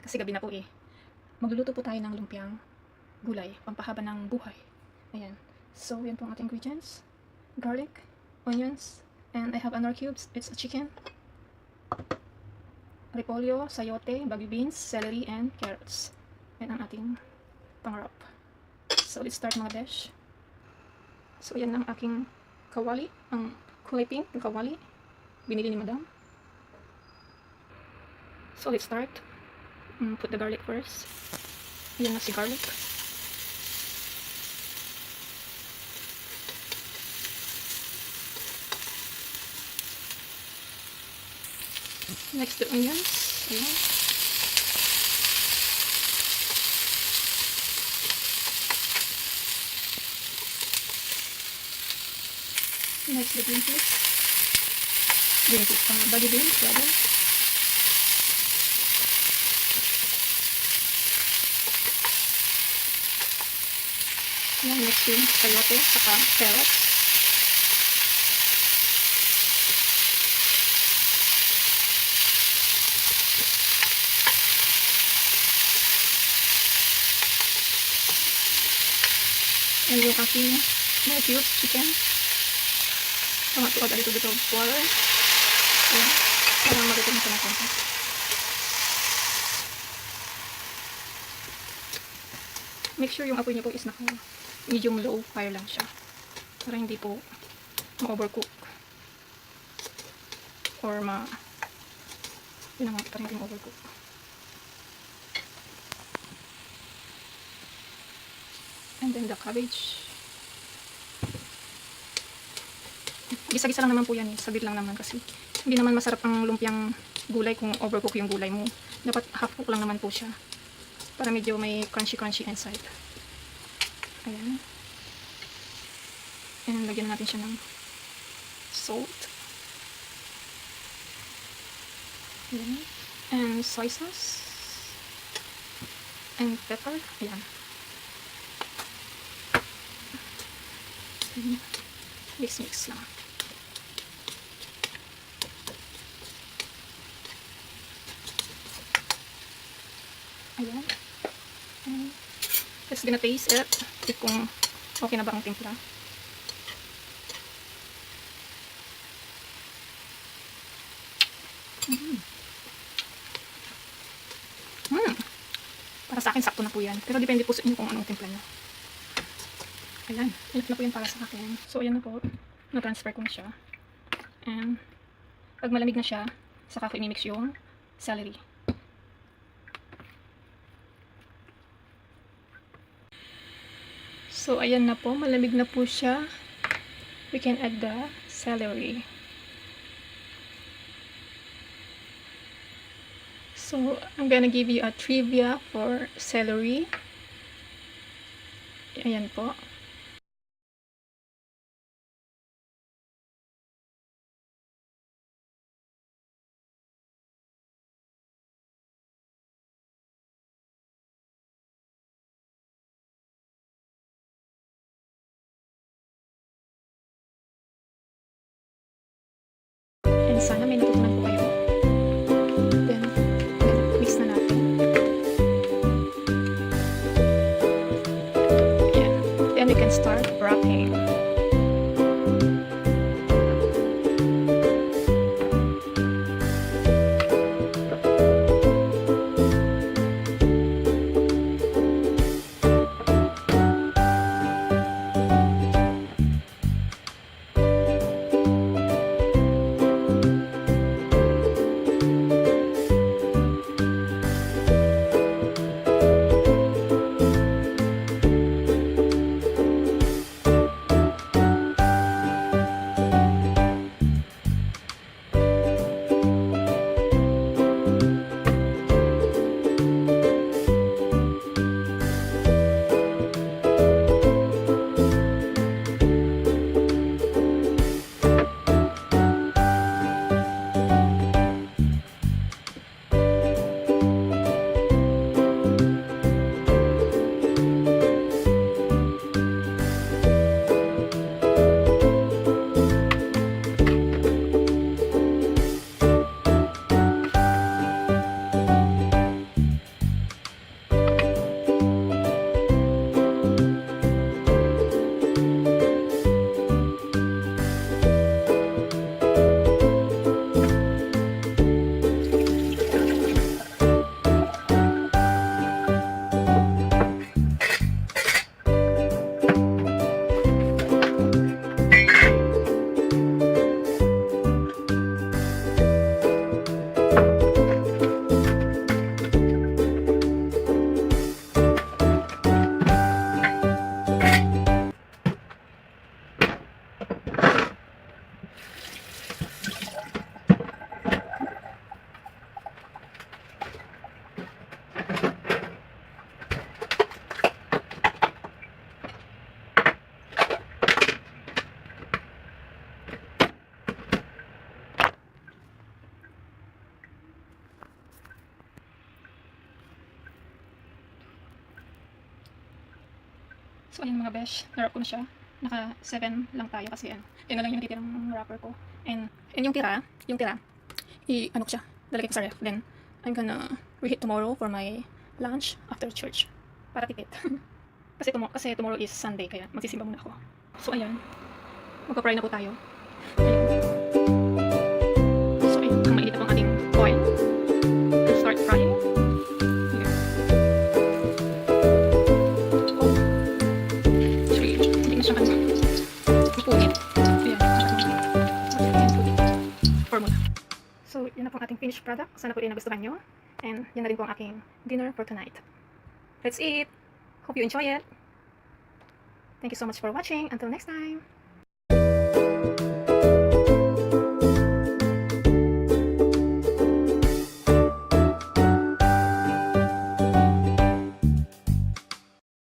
kasi gabi na po eh. Magluluto po tayo ng lumpiang gulay, pampahaba ng buhay. Ayan. So, yan po ang ating ingredients. Garlic, onions, and I have another cubes. It's a chicken, repolyo, sayote, baby beans, celery, and carrots. Yan ang ating pangarap. So, let's start mga besh. So, yan ang aking kawali, ang kulay pink, yung kawali. Binili ni madam. So, let's start. Put the garlic first. Ayan na si garlic. Next, the onions. Ayan. Next, the green peas. Green peas, baby beans, rather. Ayan, next yung sayote, saka carrots. And yung aking mga cubes chicken. I'm going to add a little bit of water. Ayan, para maluto na siya ng konti. Make sure yung apoy niyo po is naka medium low fire lang siya. Para hindi po ma-overcook. Or yun naman, para hindi ma-overcook. And then the cabbage. Gisa-gisa lang naman po yan eh. Saglit lang naman kasi hindi naman masarap ang lumpiang gulay kung overcook yung gulay mo. Dapat half cook lang naman po siya. Para medyo may crunchy-crunchy inside. Ayan. And lagyan na natin siya ng salt. Ayan. And soy sauce. And pepper. Ayan. Mix lang. Ayan. And let's gonna taste it. If kung okay na ba ang timpla. Para sa akin, sakto na po yan. Pero depende po sa inyo kung anong timpla nyo. Ayan. Enough na po yan para sa akin. So, ayan na po. Na-transfer ko na siya. And pag malamig na siya, saka ko inimix yung celery. So, ayan na po. Malamig na po siya. We can add the celery. So, I'm gonna give you a trivia for celery. Ayan po. And sana may natutunan po kayo. Then mix na natin. Yeah. Then we can start wrapping. So ayun mga besh, narap ko na siya. Naka 7 lang tayo kasi yan na lang yung natitirang wrapper ko. And yung tira, ano ko siya, lalagay ko sa ref. Then I'm gonna reheat tomorrow for my lunch after church. Para tipid. kasi tomorrow is Sunday kaya magsisimba muna ako. So ayan, magpa-fry na po tayo. Ayun. So ayun, ang mainit na po ang ating oil. Let's start frying. So, yun na po ang ating finished product. Sana po rin nagustuhan nyo. And yan na rin po ang aking dinner for tonight. Let's eat! Hope you enjoy it! Thank you so much for watching. Until next time!